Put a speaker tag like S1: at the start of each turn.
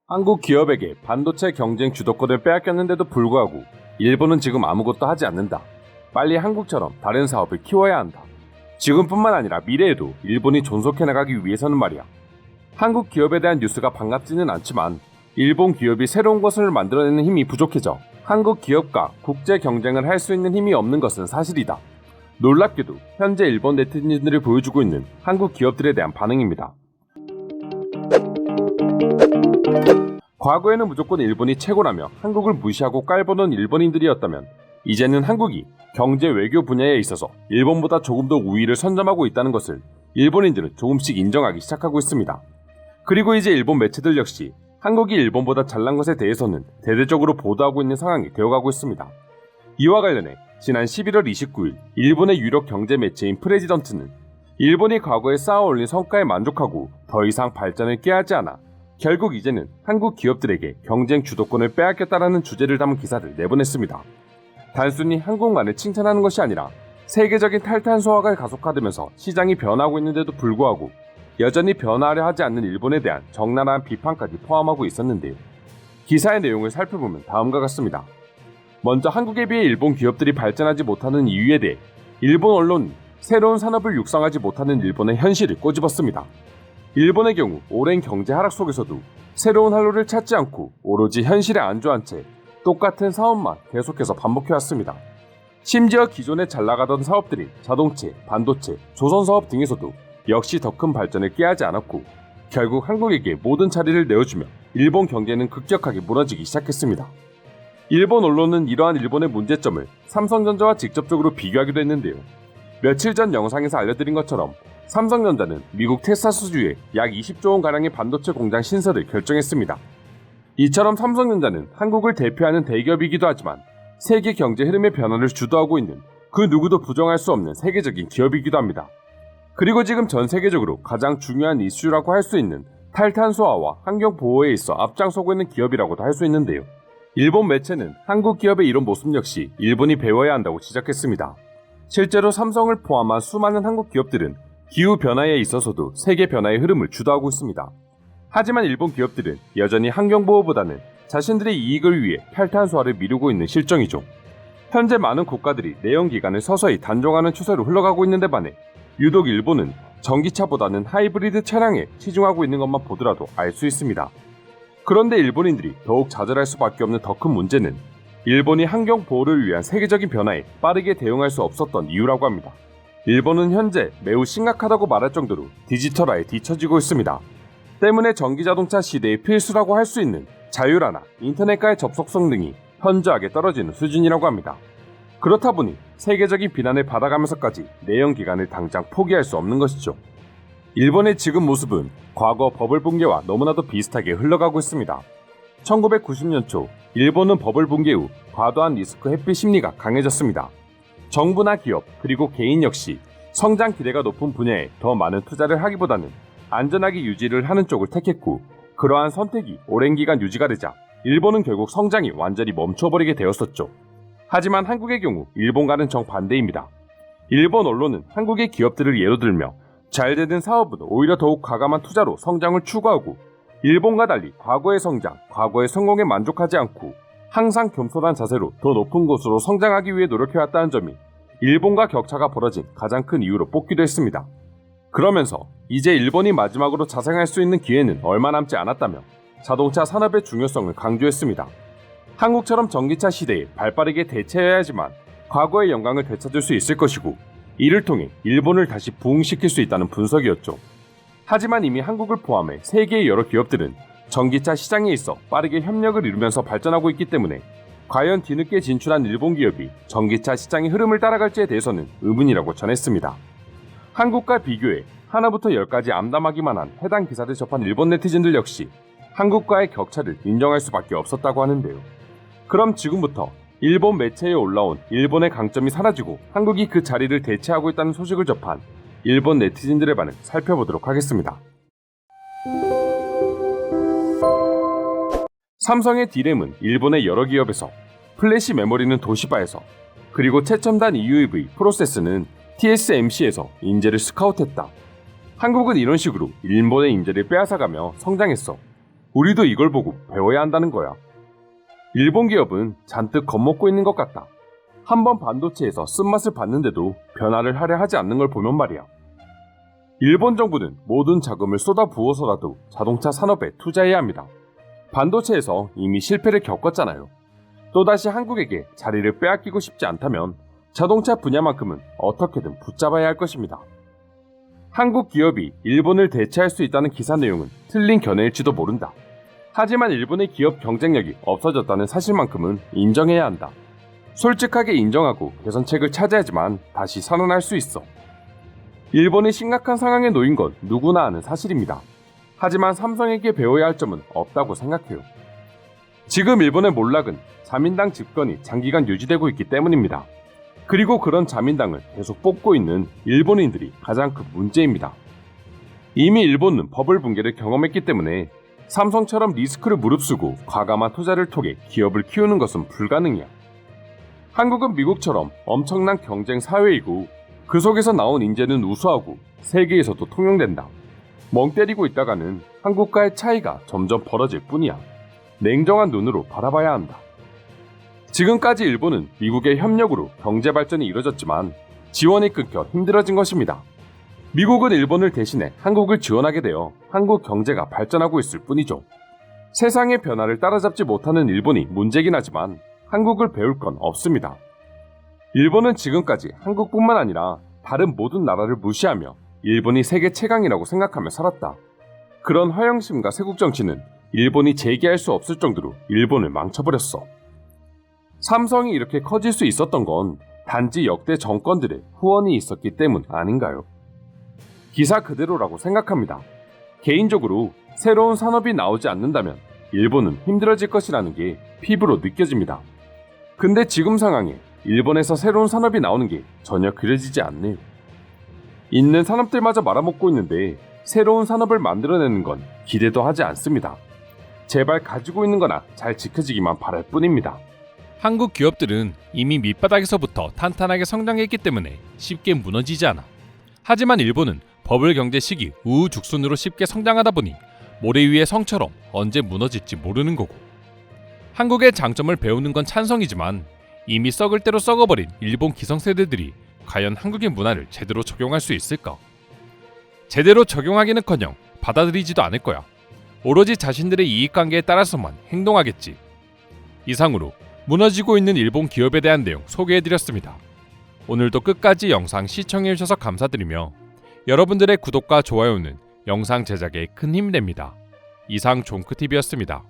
S1: 한국 기업에게 반도체 경쟁 주도권을 빼앗겼는데도 불구하고 일본은 지금 아무것도 하지 않는다. 빨리 한국처럼 다른 사업을 키워야 한다. 지금뿐만 아니라 미래에도 일본이 존속해 나가기 위해서는 말이야. 한국 기업에 대한 뉴스가 반갑지는 않지만 일본 기업이 새로운 것을 만들어내는 힘이 부족해져 한국 기업과 국제 경쟁을 할 수 있는 힘이 없는 것은 사실이다. 놀랍게도 현재 일본 네티즌들이 보여주고 있는 한국 기업들에 대한 반응입니다. 과거에는 무조건 일본이 최고라며 한국을 무시하고 깔보는 일본인들이었다면 이제는 한국이 경제 외교 분야에 있어서 일본보다 조금 더 우위를 선점하고 있다는 것을 일본인들은 조금씩 인정하기 시작하고 있습니다. 그리고 이제 일본 매체들 역시 한국이 일본보다 잘난 것에 대해서는 대대적으로 보도하고 있는 상황이 되어가고 있습니다. 이와 관련해 지난 11월 29일 일본의 유력 경제 매체인 프레지던트는 일본이 과거에 쌓아올린 성과에 만족하고 더 이상 발전을 꾀하지 않아 결국 이제는 한국 기업들에게 경쟁 주도권을 빼앗겼다라는 주제를 담은 기사를 내보냈습니다. 단순히 한국만을 칭찬하는 것이 아니라 세계적인 탈탄소화가 가속화되면서 시장이 변하고 있는데도 불구하고 여전히 변화하려 하지 않는 일본에 대한 적나라한 비판까지 포함하고 있었는데요. 기사의 내용을 살펴보면 다음과 같습니다. 먼저 한국에 비해 일본 기업들이 발전하지 못하는 이유에 대해 일본 언론은 새로운 산업을 육성하지 못하는 일본의 현실을 꼬집었습니다. 일본의 경우 오랜 경제 하락 속에서도 새로운 활로를 찾지 않고 오로지 현실에 안주한 채 똑같은 사업만 계속해서 반복해왔습니다. 심지어 기존에 잘 나가던 사업들인 자동차, 반도체, 조선사업 등에서도 역시 더 큰 발전을 꾀하지 않았고 결국 한국에게 모든 자리를 내어주며 일본 경제는 급격하게 무너지기 시작했습니다. 일본 언론은 이러한 일본의 문제점을 삼성전자와 직접적으로 비교하기도 했는데요. 며칠 전 영상에서 알려드린 것처럼 삼성전자는 미국 텍사스주에 약 20조 원가량의 반도체 공장 신설을 결정했습니다. 이처럼 삼성전자는 한국을 대표하는 대기업이기도 하지만 세계 경제 흐름의 변화를 주도하고 있는 그 누구도 부정할 수 없는 세계적인 기업이기도 합니다. 그리고 지금 전 세계적으로 가장 중요한 이슈라고 할 수 있는 탈탄소화와 환경보호에 있어 앞장서고 있는 기업이라고도 할 수 있는데요. 일본 매체는 한국 기업의 이런 모습 역시 일본이 배워야 한다고 지적했습니다. 실제로 삼성을 포함한 수많은 한국 기업들은 기후변화에 있어서도 세계 변화의 흐름을 주도하고 있습니다. 하지만 일본 기업들은 여전히 환경보호보다는 자신들의 이익을 위해 탈탄소화를 미루고 있는 실정이죠. 현재 많은 국가들이 내연기관을 서서히 단종하는 추세로 흘러가고 있는데 반해 유독 일본은 전기차보다는 하이브리드 차량에 치중하고 있는 것만 보더라도 알 수 있습니다. 그런데 일본인들이 더욱 좌절할 수밖에 없는 더 큰 문제는 일본이 환경보호를 위한 세계적인 변화에 빠르게 대응할 수 없었던 이유라고 합니다. 일본은 현재 매우 심각하다고 말할 정도로 디지털화에 뒤처지고 있습니다. 때문에 전기자동차 시대의 필수라고 할 수 있는 자율화나 인터넷과의 접속성 등이 현저하게 떨어지는 수준이라고 합니다. 그렇다 보니 세계적인 비난을 받아가면서까지 내연기관을 당장 포기할 수 없는 것이죠. 일본의 지금 모습은 과거 버블 붕괴와 너무나도 비슷하게 흘러가고 있습니다. 1990년 초 일본은 버블 붕괴 후 과도한 리스크 회피 심리가 강해졌습니다. 정부나 기업 그리고 개인 역시 성장 기대가 높은 분야에 더 많은 투자를 하기보다는 안전하게 유지를 하는 쪽을 택했고 그러한 선택이 오랜 기간 유지가 되자 일본은 결국 성장이 완전히 멈춰버리게 되었었죠. 하지만 한국의 경우 일본과는 정반대입니다. 일본 언론은 한국의 기업들을 예로 들며 잘 되는 사업은 오히려 더욱 과감한 투자로 성장을 추구하고 일본과 달리 과거의 성장, 과거의 성공에 만족하지 않고 항상 겸손한 자세로 더 높은 곳으로 성장하기 위해 노력해왔다는 점이 일본과 격차가 벌어진 가장 큰 이유로 뽑기도 했습니다. 그러면서 이제 일본이 마지막으로 자생할 수 있는 기회는 얼마 남지 않았다며 자동차 산업의 중요성을 강조했습니다. 한국처럼 전기차 시대에 발빠르게 대체해야지만 과거의 영광을 되찾을 수 있을 것이고 이를 통해 일본을 다시 부흥시킬 수 있다는 분석이었죠. 하지만 이미 한국을 포함해 세계의 여러 기업들은 전기차 시장에 있어 빠르게 협력을 이루면서 발전하고 있기 때문에 과연 뒤늦게 진출한 일본 기업이 전기차 시장의 흐름을 따라갈지에 대해서는 의문이라고 전했습니다. 한국과 비교해 하나부터 열까지 암담하기만 한 해당 기사를 접한 일본 네티즌들 역시 한국과의 격차를 인정할 수밖에 없었다고 하는데요. 그럼 지금부터 일본 매체에 올라온 일본의 강점이 사라지고 한국이 그 자리를 대체하고 있다는 소식을 접한 일본 네티즌들의 반응 살펴보도록 하겠습니다. 삼성의 D램은 일본의 여러 기업에서, 플래시 메모리는 도시바에서, 그리고 최첨단 EUV 프로세스는 TSMC에서 인재를 스카우트했다. 한국은 이런 식으로 일본의 인재를 빼앗아가며 성장했어. 우리도 이걸 보고 배워야 한다는 거야. 일본 기업은 잔뜩 겁먹고 있는 것 같다. 한번 반도체에서 쓴맛을 봤는데도 변화를 하려 하지 않는 걸 보면 말이야. 일본 정부는 모든 자금을 쏟아 부어서라도 자동차 산업에 투자해야 합니다. 반도체에서 이미 실패를 겪었잖아요. 또다시 한국에게 자리를 빼앗기고 싶지 않다면 자동차 분야만큼은 어떻게든 붙잡아야 할 것입니다. 한국 기업이 일본을 대체할 수 있다는 기사 내용은 틀린 견해일지도 모른다. 하지만 일본의 기업 경쟁력이 없어졌다는 사실만큼은 인정해야 한다. 솔직하게 인정하고 개선책을 찾아야지만 다시 살아날 수 있어. 일본이 심각한 상황에 놓인 건 누구나 아는 사실입니다. 하지만 삼성에게 배워야 할 점은 없다고 생각해요. 지금 일본의 몰락은 자민당 집권이 장기간 유지되고 있기 때문입니다. 그리고 그런 자민당을 계속 뽑고 있는 일본인들이 가장 큰 문제입니다. 이미 일본은 버블 붕괴를 경험했기 때문에 삼성처럼 리스크를 무릅쓰고 과감한 투자를 통해 기업을 키우는 것은 불가능이야. 한국은 미국처럼 엄청난 경쟁 사회이고 그 속에서 나온 인재는 우수하고 세계에서도 통용된다. 멍 때리고 있다가는 한국과의 차이가 점점 벌어질 뿐이야. 냉정한 눈으로 바라봐야 한다. 지금까지 일본은 미국의 협력으로 경제 발전이 이뤄졌지만 지원이 끊겨 힘들어진 것입니다. 미국은 일본을 대신해 한국을 지원하게 되어 한국 경제가 발전하고 있을 뿐이죠. 세상의 변화를 따라잡지 못하는 일본이 문제긴 하지만 한국을 배울 건 없습니다. 일본은 지금까지 한국뿐만 아니라 다른 모든 나라를 무시하며 일본이 세계 최강이라고 생각하며 살았다. 그런 허영심과 세국 정치는 일본이 재기할 수 없을 정도로 일본을 망쳐버렸어. 삼성이 이렇게 커질 수 있었던 건 단지 역대 정권들의 후원이 있었기 때문 아닌가요? 기사 그대로라고 생각합니다. 개인적으로 새로운 산업이 나오지 않는다면 일본은 힘들어질 것이라는 게 피부로 느껴집니다. 근데 지금 상황에 일본에서 새로운 산업이 나오는 게 전혀 그려지지 않네요. 있는 산업들마저 말아먹고 있는데 새로운 산업을 만들어내는 건 기대도 하지 않습니다. 제발 가지고 있는 거나 잘 지켜지기만 바랄 뿐입니다.
S2: 한국 기업들은 이미 밑바닥에서부터 탄탄하게 성장했기 때문에 쉽게 무너지지 않아. 하지만 일본은 버블 경제 시기 우후죽순으로 쉽게 성장하다 보니 모래 위의 성처럼 언제 무너질지 모르는 거고. 한국의 장점을 배우는 건 찬성이지만 이미 썩을 대로 썩어버린 일본 기성세대들이 과연 한국의 문화를 제대로 적용할 수 있을까? 제대로 적용하기는커녕 받아들이지도 않을 거야. 오로지 자신들의 이익관계에 따라서만 행동하겠지. 이상으로 무너지고 있는 일본 기업에 대한 내용 소개해드렸습니다. 오늘도 끝까지 영상 시청해주셔서 감사드리며 여러분들의 구독과 좋아요는 영상 제작에 큰 힘이 됩니다. 이상 종크TV였습니다.